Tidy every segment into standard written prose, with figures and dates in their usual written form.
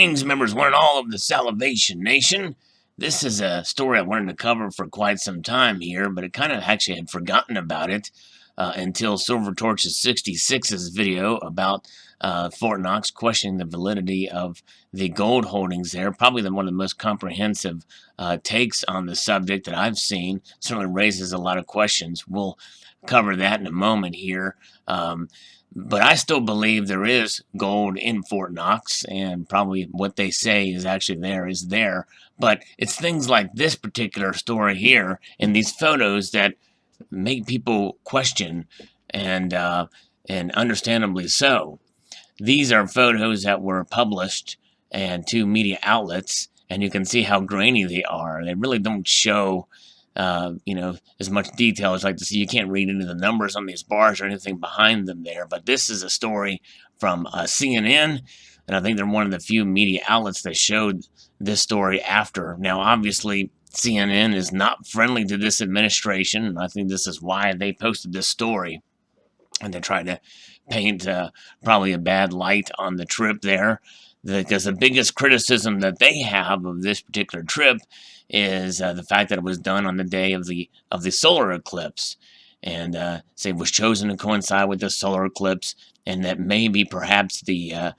Greetings, members, one and all of the Salivation Nation. This is a story I wanted to cover for quite some time here, but I kind of actually had forgotten about it until Silver Torch's 66's video about Fort Knox questioning the validity of the gold holdings there. Probably one of the most comprehensive takes on the subject that I've seen. Certainly raises a lot of questions. We'll cover that in a moment here. But I still believe there is gold in Fort Knox, and probably what they say is actually there. But it's things like this particular story here and these photos that make people question, and understandably so. These are photos that were published and to media outlets, and you can see how grainy they are. They really don't show as much detail as I'd like to see. You can't read into the numbers on these bars or anything behind them there, but this is a story from CNN, and I think they're one of the few media outlets that showed this story after. Now, obviously, CNN is not friendly to this administration, and I think this is why they posted this story, and they tried to paint probably a bad light on the trip there, because the biggest criticism that they have of this particular trip is the fact that it was done on the day of the solar eclipse, and say it was chosen to coincide with the solar eclipse, and that maybe perhaps the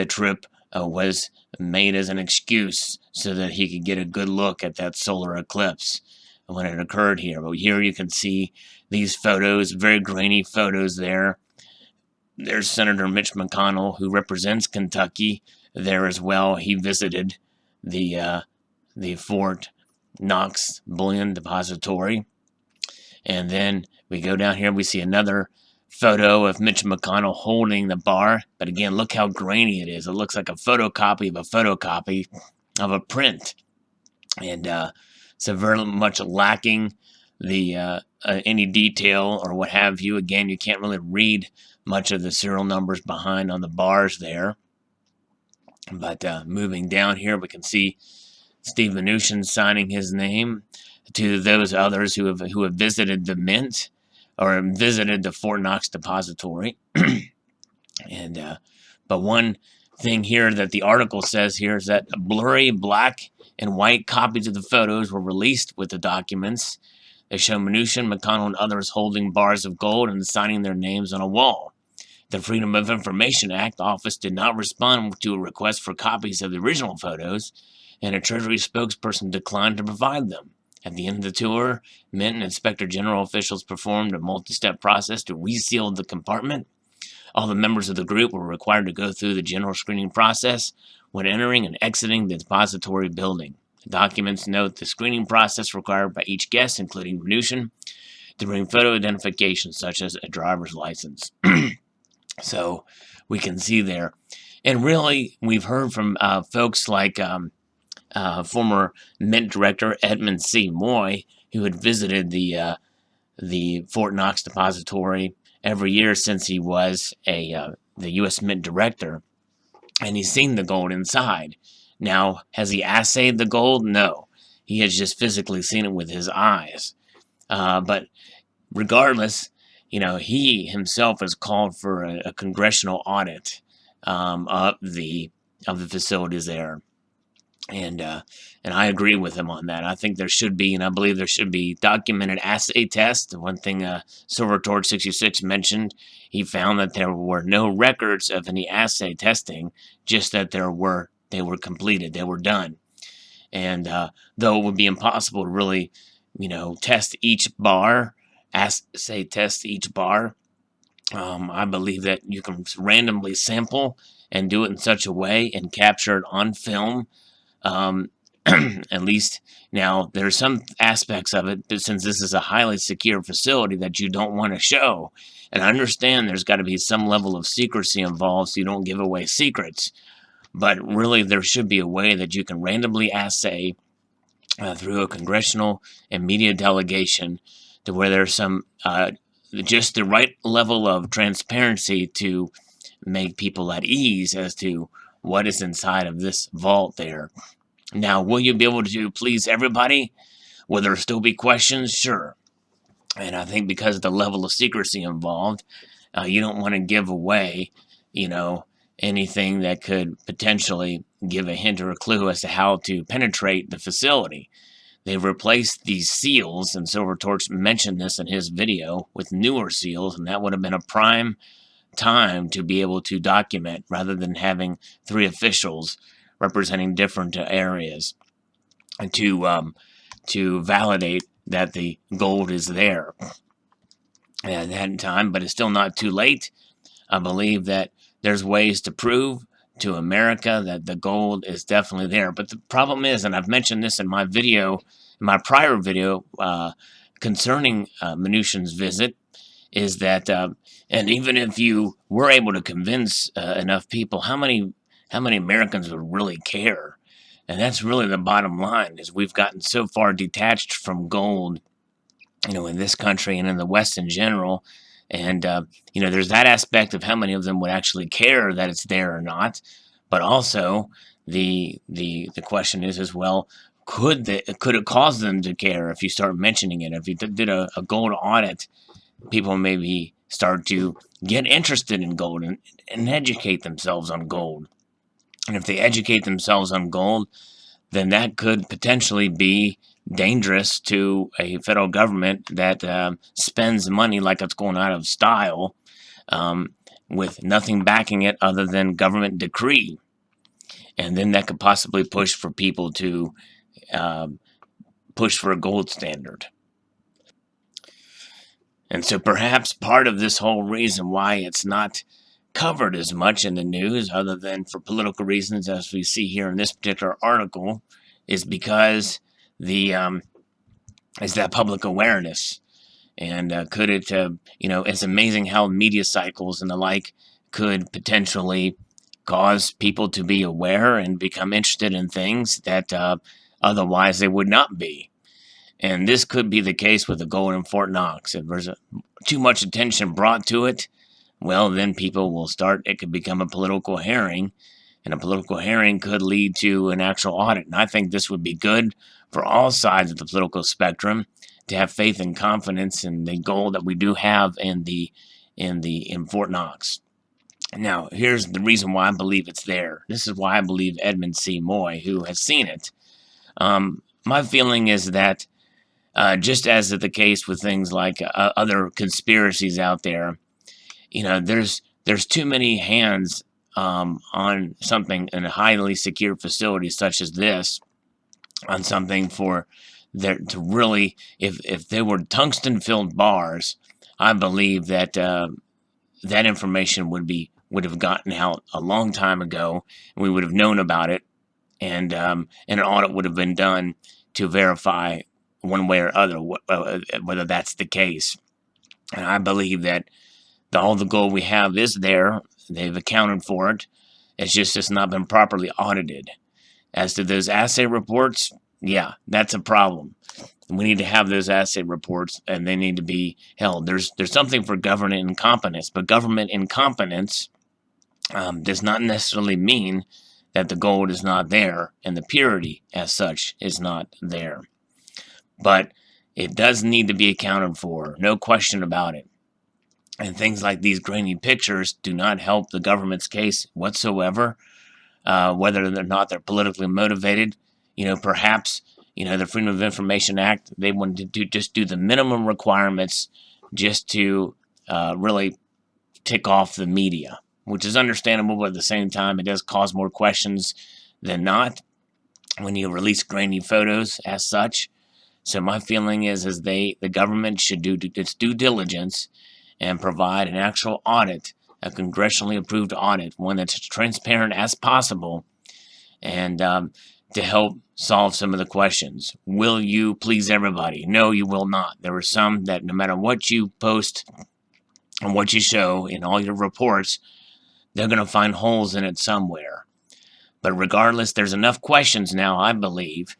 trip was made as an excuse so that he could get a good look at that solar eclipse when it occurred here. But here you can see these photos, very grainy photos there. There's Senator Mitch McConnell, who represents Kentucky, there as well. He visited the Fort Knox bullion depository. And then we go down here, we see another photo of Mitch McConnell holding the bar. But again, look how grainy it is. It looks like a photocopy of a photocopy of a print. And so very much lacking the any detail or what have you. Again, you can't really read much of the serial numbers behind on the bars there. But moving down here, we can see Steve Mnuchin signing his name to those others who have visited the mint or visited the Fort Knox depository. And but one thing here that the article says here is that blurry black and white copies of the photos were released with the documents. They show Mnuchin, McConnell, and others holding bars of gold and signing their names on a wall. The Freedom of Information Act office did not respond to a request for copies of the original photos, and a Treasury spokesperson declined to provide them. At the end of the tour, Mint and Inspector General officials performed a multi-step process to reseal the compartment. All the members of the group were required to go through the general screening process when entering and exiting the depository building. The documents note the screening process required by each guest, including Mnuchin, to bring photo identification such as a driver's license. So we can see there. And really, we've heard from folks like former Mint Director Edmund C. Moy, who had visited the Fort Knox depository every year since he was the U.S. Mint Director, and he's seen the gold inside. Now, has he assayed the gold? No. He has just physically seen it with his eyes. But regardless, he himself has called for a congressional audit of the facilities there. And I agree with him on that. I think there should be, and I believe there should be, documented assay tests. The one thing Silver Torch 66 mentioned, he found that there were no records of any assay testing, just that they were completed, they were done. And though it would be impossible to really, test each bar, assay test each bar, I believe that you can randomly sample and do it in such a way and capture it on film. At least now there's some aspects of it, but since this is a highly secure facility, that you don't want to show. And I understand there's got to be some level of secrecy involved so you don't give away secrets. But really, there should be a way that you can randomly assay through a congressional and media delegation, to where there's some just the right level of transparency to make people at ease as to what is inside of this vault there. Now, will you be able to please everybody? Will there still be questions? Sure. And I think because of the level of secrecy involved, you don't want to give away, anything that could potentially give a hint or a clue as to how to penetrate the facility. They've replaced these seals, and Silvertorch mentioned this in his video, with newer seals, and that would have been a prime time to be able to document rather than having 3 officials representing different areas and to validate that the gold is there at that time. But it's still not too late. I believe that there's ways to prove to America that the gold is definitely there. But the problem is, and I've mentioned this in my video, in my prior video concerning Mnuchin's visit, is that, and even if you were able to convince enough people, how many Americans would really care? And that's really the bottom line, is we've gotten so far detached from gold, in this country and in the West in general. And, there's that aspect of how many of them would actually care that it's there or not. But also the question is as well, could it cause them to care if you start mentioning it? If you did a gold audit, people maybe start to get interested in gold and educate themselves on gold. And if they educate themselves on gold, then that could potentially be dangerous to a federal government that spends money like it's going out of style, with nothing backing it other than government decree. And then that could possibly push for people to push for a gold standard. And so perhaps part of this whole reason why it's not covered as much in the news, other than for political reasons, as we see here in this particular article, is because is that public awareness. And could it, it's amazing how media cycles and the like could potentially cause people to be aware and become interested in things that otherwise they would not be. And this could be the case with the gold in Fort Knox. If there's too much attention brought to it, well, then people will it could become a political hearing, and a political hearing could lead to an actual audit. And I think this would be good for all sides of the political spectrum to have faith and confidence in the gold that we do have in Fort Knox. Now, here's the reason why I believe it's there. This is why I believe Edmund C. Moy, who has seen it. My feeling is that just as is the case with things like other conspiracies out there, there's too many hands on something in a highly secure facility such as this, on something for there to really, if they were tungsten-filled bars, I believe that that information would have gotten out a long time ago, and we would have known about it, and an audit would have been done to verify one way or other whether that's the case. And I believe that all the gold we have is there. They've accounted for it. It's not been properly audited. As to those assay reports, yeah, that's a problem. We need to have those assay reports, and they need to be held. There's something for government incompetence, but government incompetence does not necessarily mean that the gold is not there, and the purity as such is not there. But it does need to be accounted for, no question about it. And things like these grainy pictures do not help the government's case whatsoever, whether or not they're politically motivated. Perhaps, the Freedom of Information Act, they wanted to just do the minimum requirements just to really tick off the media, which is understandable, but at the same time, it does cause more questions than not when you release grainy photos as such. So my feeling is the government should do its due diligence and provide an actual audit, a congressionally approved audit, one that's as transparent as possible, and to help solve some of the questions. Will you please everybody? No, you will not. There are some that no matter what you post and what you show in all your reports, they're going to find holes in it somewhere. But regardless, there's enough questions now, I believe,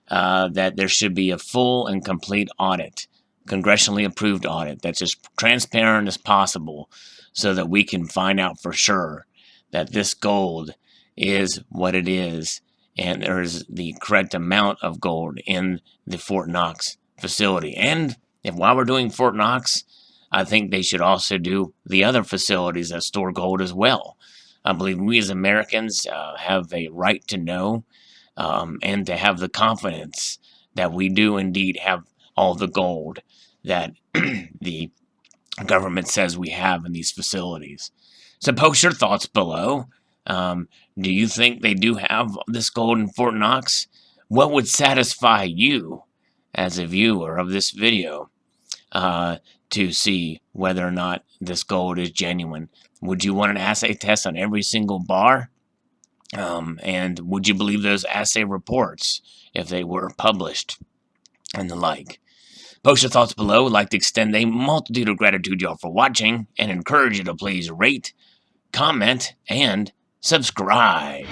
that there should be a full and complete audit, congressionally approved audit, that's as transparent as possible, so that we can find out for sure that this gold is what it is, and there is the correct amount of gold in the Fort Knox facility. And while we're doing Fort Knox, I think they should also do the other facilities that store gold as well. I believe we as Americans have a right to know and to have the confidence that we do indeed have all the gold that the government says we have in these facilities. So post your thoughts below. Do you think they do have this gold in Fort Knox? What would satisfy you as a viewer of this video to see whether or not this gold is genuine? Would you want an assay test on every single bar? And would you believe those assay reports if they were published and the like? Post your thoughts below. I'd like to extend a multitude of gratitude, y'all, for watching and encourage you to please rate, comment, and subscribe.